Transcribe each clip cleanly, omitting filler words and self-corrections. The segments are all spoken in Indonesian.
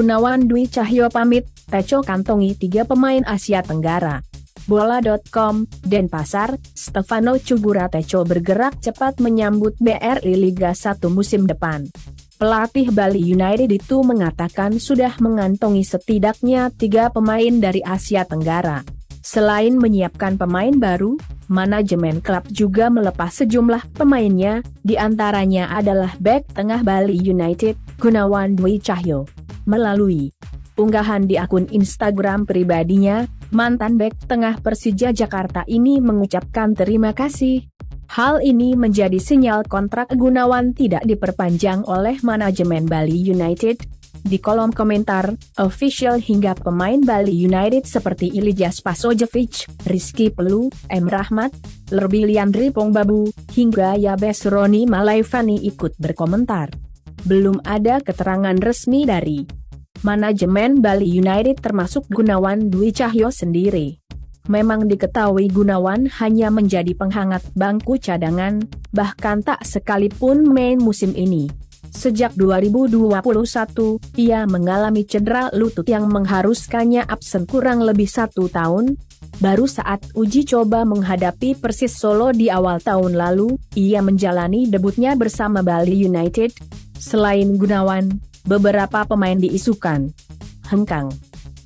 Gunawan Dwi Cahyo pamit, Teco kantongi 3 pemain Asia Tenggara. Bola.com, Denpasar, Stefano Cubura. Teco bergerak cepat menyambut BRI Liga 1 musim depan. Pelatih Bali United itu mengatakan sudah mengantongi setidaknya 3 pemain dari Asia Tenggara. Selain menyiapkan pemain baru, manajemen klub juga melepas sejumlah pemainnya, di antaranya adalah bek tengah Bali United, Gunawan Dwi Cahyo. Melalui unggahan di akun Instagram pribadinya, mantan bek tengah Persija Jakarta ini mengucapkan terima kasih. Hal ini menjadi sinyal kontrak Gunawan tidak diperpanjang oleh manajemen Bali United. Di kolom komentar, official hingga pemain Bali United seperti Ilijas Pasojevic, Rizky Pelu, M. Rahmat, Lerbiliandri Pongbabu, hingga Yabes Roni Malaivani ikut berkomentar. Belum ada keterangan resmi dari manajemen Bali United termasuk Gunawan Dwi Cahyo sendiri. Memang diketahui Gunawan hanya menjadi penghangat bangku cadangan, bahkan tak sekalipun main musim ini. Sejak 2021, ia mengalami cedera lutut yang mengharuskannya absen kurang lebih 1 tahun. Baru saat uji coba menghadapi Persis Solo di awal tahun lalu, ia menjalani debutnya bersama Bali United. Selain Gunawan, beberapa pemain diisukan hengkang.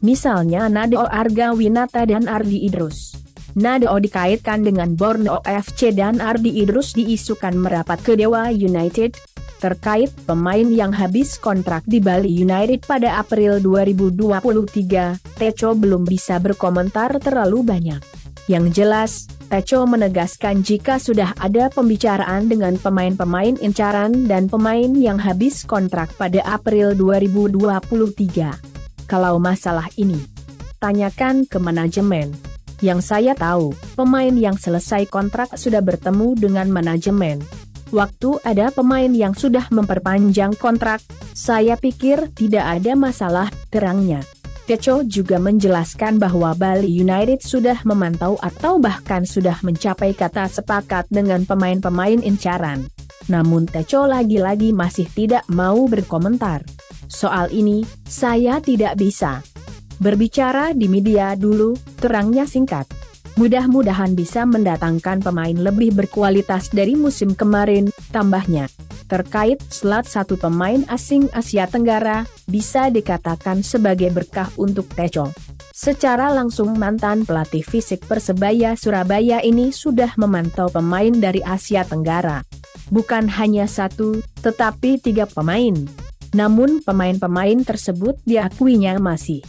Misalnya Nadeo Argawinata dan Ardi Idrus. Nadeo dikaitkan dengan Borneo FC dan Ardi Idrus diisukan merapat ke Dewa United. Terkait pemain yang habis kontrak di Bali United pada April 2023, Teco belum bisa berkomentar terlalu banyak. Yang jelas, Teco menegaskan jika sudah ada pembicaraan dengan pemain-pemain incaran dan pemain yang habis kontrak pada April 2023. Kalau masalah ini, tanyakan ke manajemen. Yang saya tahu, pemain yang selesai kontrak sudah bertemu dengan manajemen. Waktu ada pemain yang sudah memperpanjang kontrak, saya pikir tidak ada masalah, terangnya. Teco juga menjelaskan bahwa Bali United sudah memantau atau bahkan sudah mencapai kata sepakat dengan pemain-pemain incaran. Namun Teco lagi-lagi masih tidak mau berkomentar. Soal ini, saya tidak bisa berbicara di media dulu, terangnya singkat. Mudah-mudahan bisa mendatangkan pemain lebih berkualitas dari musim kemarin, tambahnya. Terkait slot 1 pemain asing Asia Tenggara, bisa dikatakan sebagai berkah untuk Teco. Secara langsung mantan pelatih fisik Persebaya Surabaya ini sudah memantau pemain dari Asia Tenggara. Bukan hanya 1, tetapi 3 pemain. Namun pemain-pemain tersebut diakuinya masih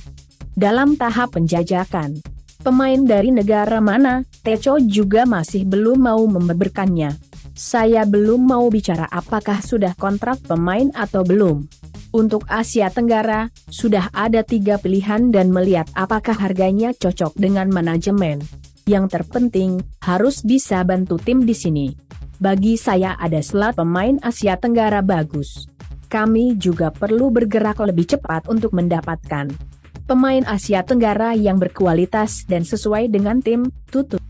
dalam tahap penjajakan. Pemain dari negara mana, Teco juga masih belum mau membeberkannya. Saya belum mau bicara apakah sudah kontrak pemain atau belum. Untuk Asia Tenggara, sudah ada 3 pilihan dan melihat apakah harganya cocok dengan manajemen. Yang terpenting, harus bisa bantu tim di sini. Bagi saya ada slot pemain Asia Tenggara bagus. Kami juga perlu bergerak lebih cepat untuk mendapatkan pemain Asia Tenggara yang berkualitas dan sesuai dengan tim, tutup.